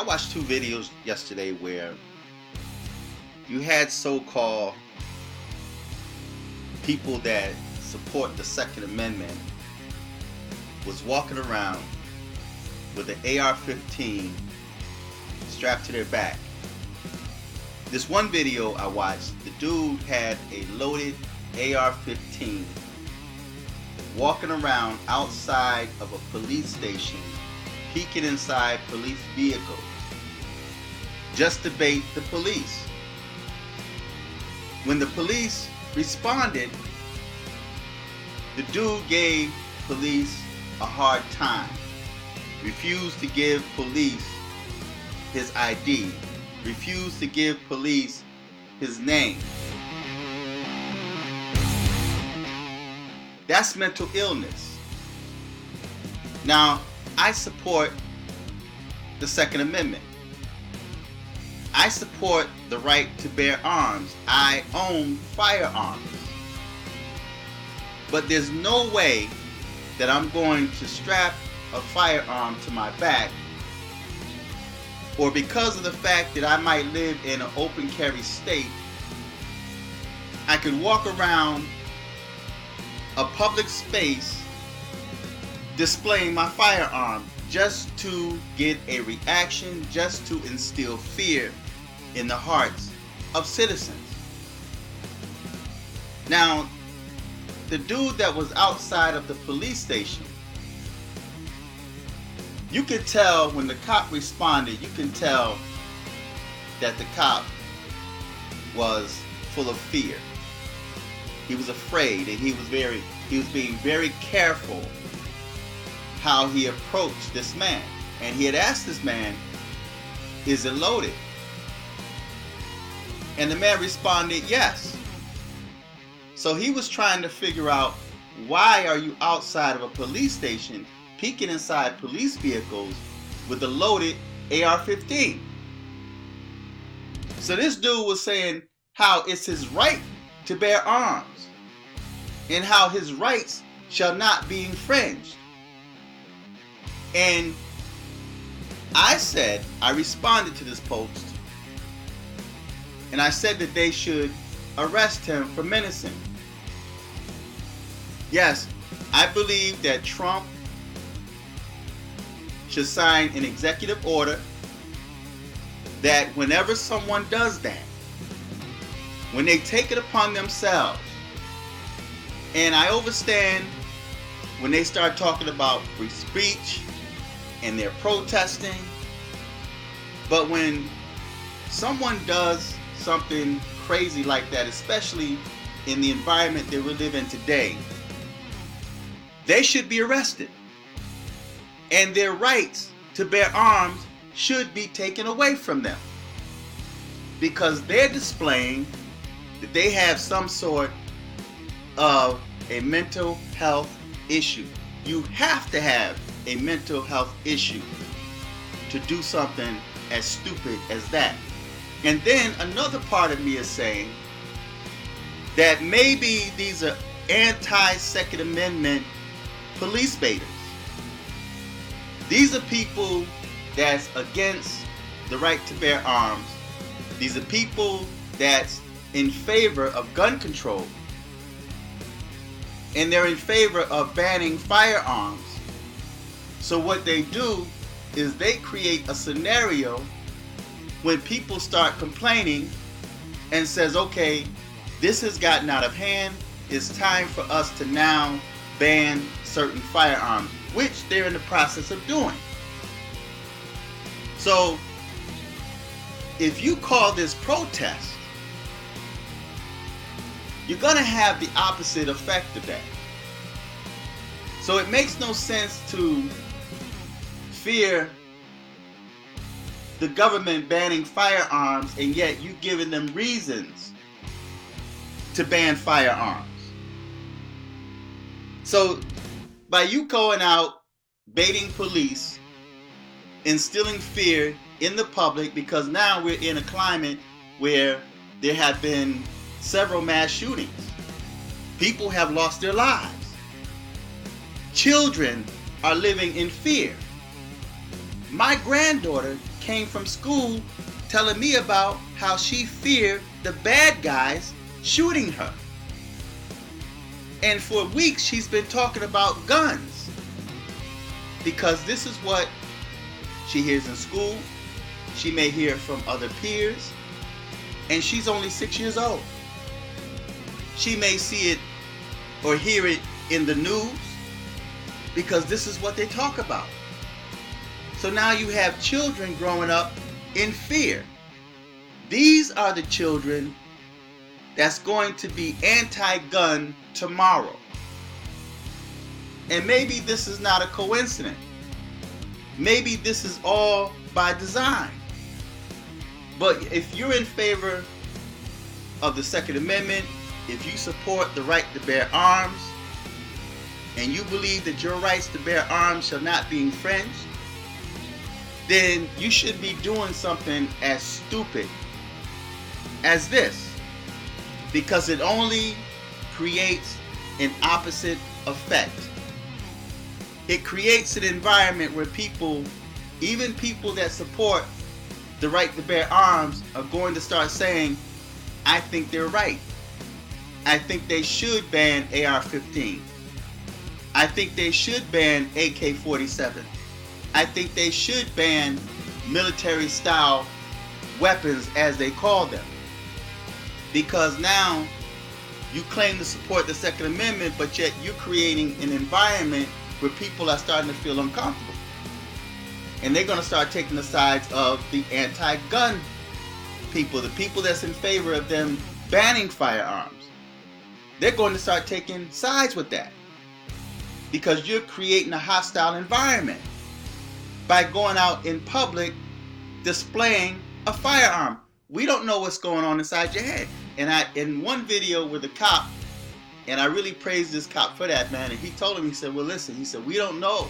I watched two videos yesterday where you had so-called people that support the Second Amendment was walking around with an AR-15 strapped to their back. This one video I watched, the dude had a loaded AR-15 walking around outside of a police station, peeking inside police vehicles just to bait the police. When the police responded, the dude gave police a hard time, refused to give police his ID, refused to give police his name. That's mental illness. Now, I support the Second Amendment. I support the right to bear arms. I own firearms. But there's no way that I'm going to strap a firearm to my back, or because of the fact that I might live in an open carry state, I could walk around a public space displaying my firearm just to get a reaction, just to instill fear in the hearts of citizens. Now, the dude that was outside of the police station, you could tell when the cop responded, you can tell that the cop was full of fear. He was afraid, and he was being very careful how he approached this man. And he had asked this man, "Is it loaded?" And the man responded, "Yes." So he was trying to figure out, why are you outside of a police station peeking inside police vehicles with a loaded AR-15? So this dude was saying how it's his right to bear arms and how his rights shall not be infringed. And I responded to this post, and I said that they should arrest him for menacing. Yes, I believe that Trump should sign an executive order that whenever someone does that, when they take it upon themselves, and I understand when they start talking about free speech and they're protesting, but when someone does something crazy like that, especially in the environment that we live in today, they should be arrested. And their rights to bear arms should be taken away from them, because they're displaying that they have some sort of a mental health issue. You have to have a mental health issue to do something as stupid as that. And then another part of me is saying that maybe these are anti-Second Amendment police baiters. These are people that's against the right to bear arms. These are people that's in favor of gun control. And they're in favor of banning firearms. So what they do is they create a scenario when people start complaining and says, okay, this has gotten out of hand. It's time for us to now ban certain firearms, which they're in the process of doing. So if you call this protest, you're going to have the opposite effect of that. So it makes no sense to fear the government banning firearms, and yet you giving them reasons to ban firearms. So by you going out baiting police, instilling fear in the public, because now we're in a climate where there have been several mass shootings. People have lost their lives. Children are living in fear. My granddaughter came from school telling me about how she feared the bad guys shooting her. And for weeks she's been talking about guns, because this is what she hears in school. She may hear it from other peers, and she's only 6 years old. She may see it or hear it in the news, because this is what they talk about. So now you have children growing up in fear. These are the children that's going to be anti-gun tomorrow. And maybe this is not a coincidence. Maybe this is all by design. But if you're in favor of the Second Amendment, if you support the right to bear arms, and you believe that your rights to bear arms shall not be infringed, then you should be doing something as stupid as this, because it only creates an opposite effect. It creates an environment where people, even people that support the right to bear arms, are going to start saying, I think they're right. I think they should ban AR-15. I think they should ban AK-47. I think they should ban military-style weapons, as they call them. Because now you claim to support the Second Amendment, but yet you're creating an environment where people are starting to feel uncomfortable. And they're going to start taking the sides of the anti-gun people, the people that's in favor of them banning firearms. They're going to start taking sides with that, because you're creating a hostile environment by going out in public displaying a firearm. We don't know what's going on inside your head. And in one video with a cop, and I really praised this cop for that, man, and he told him, he said, well, listen, he said, we don't know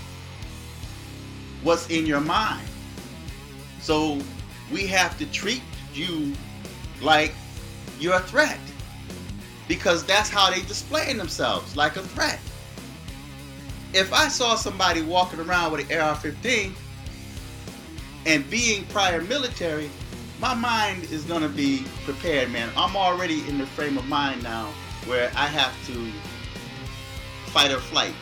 what's in your mind. So we have to treat you like you're a threat, because that's how they display themselves, like a threat. If I saw somebody walking around with an AR-15 and being prior military, my mind is going to be prepared, man. I'm already in the frame of mind now where I have to fight or flight.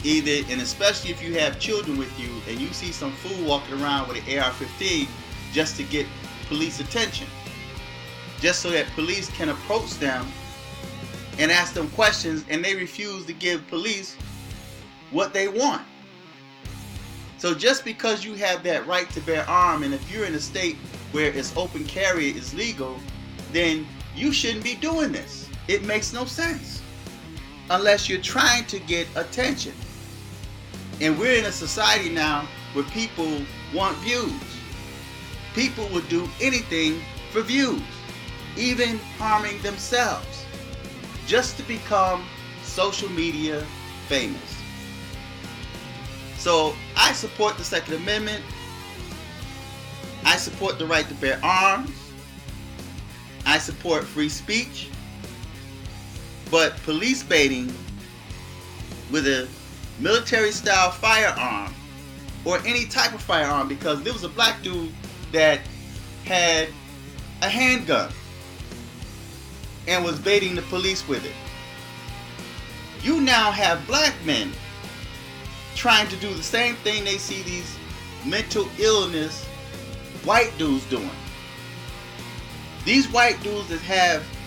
Either, and especially if you have children with you and you see some fool walking around with an AR-15 just to get police attention, just so that police can approach them and ask them questions, and they refuse to give police what they want. So just because you have that right to bear arms, and if you're in a state where it's open carry is legal, then you shouldn't be doing this. It makes no sense unless you're trying to get attention. And we're in a society now where people want views. People will do anything for views, even harming themselves, just to become social media famous. So I support the Second Amendment. I support the right to bear arms. I support free speech. But police baiting with a military-style firearm, or any type of firearm, because there was a black dude that had a handgun and was baiting the police with it. You now have black men trying to do the same thing they see these mental illness white dudes doing. These white dudes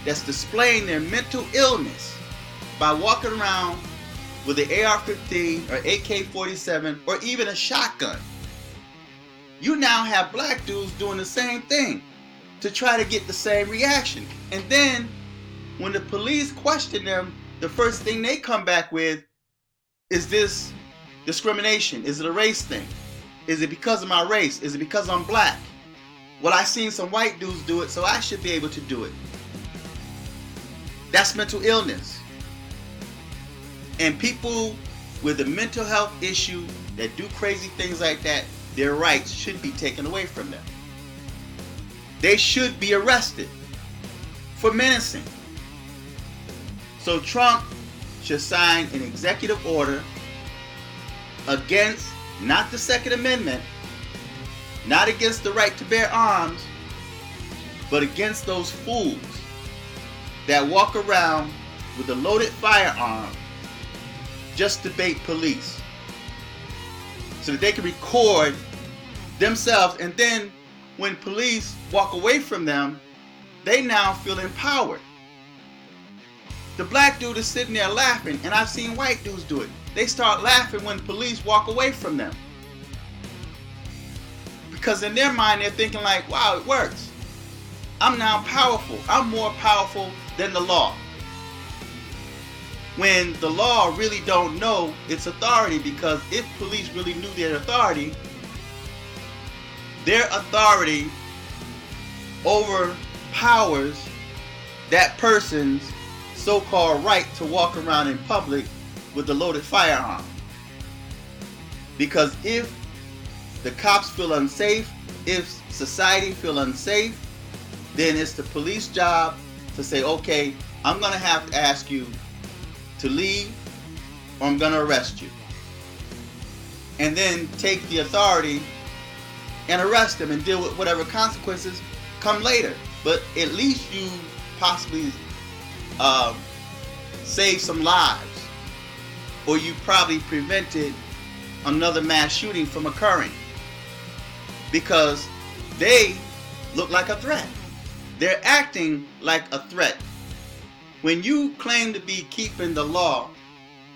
that's displaying their mental illness by walking around with an AR-15 or AK-47 or even a shotgun. You now have black dudes doing the same thing to try to get the same reaction. And then when the police question them, the first thing they come back with is this discrimination. Is it a race thing? Is it because of my race? Is it because I'm black? Well, I seen some white dudes do it, so I should be able to do it. That's mental illness. And people with a mental health issue that do crazy things like that, their rights should be taken away from them. They should be arrested for menacing. So Trump should sign an executive order against not the Second Amendment, not against the right to bear arms, but against those fools that walk around with a loaded firearm just to bait police, so that they can record themselves, and then when police walk away from them, they now feel empowered. The black dude is sitting there laughing, and I've seen white dudes do it. They start laughing when police walk away from them, because in their mind they're thinking like, wow, it works. I'm now powerful. I'm more powerful than the law. When the law really don't know its authority, because if police really knew their authority overpowers that person's so-called right to walk around in public with a loaded firearm. Because if the cops feel unsafe, if society feel unsafe, then it's the police job to say, okay, I'm gonna have to ask you to leave, or I'm gonna arrest you. And then take the authority and arrest them and deal with whatever consequences come later. But at least you possibly save some lives, or you probably prevented another mass shooting from occurring, because they look like a threat. They're acting like a threat. When you claim to be keeping the law,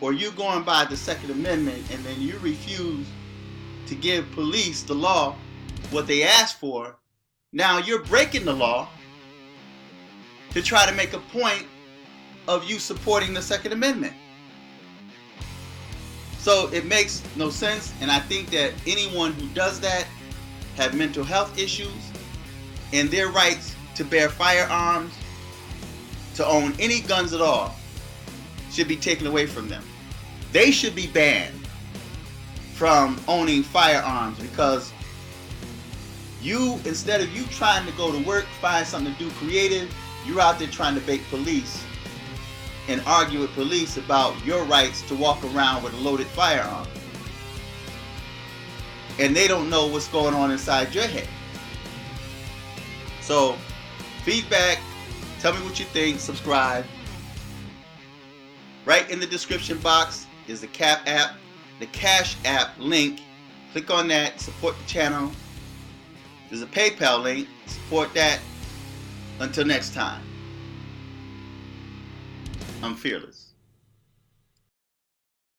or you going by the Second Amendment, and then you refuse to give police the law what they asked for, now you're breaking the law to try to make a point of you supporting the Second Amendment. So it makes no sense, and I think that anyone who does that have mental health issues, and their rights to bear firearms, to own any guns at all, should be taken away from them. They should be banned from owning firearms, because you, instead of you trying to go to work, find something to do creative, you're out there trying to bait police and argue with police about your rights to walk around with a loaded firearm. And they don't know what's going on inside your head. So, feedback, tell me what you think, subscribe. Right in the description box is the Cash App link. Click on that, support the channel. There's a PayPal link, support that. Until next time, I'm fearless.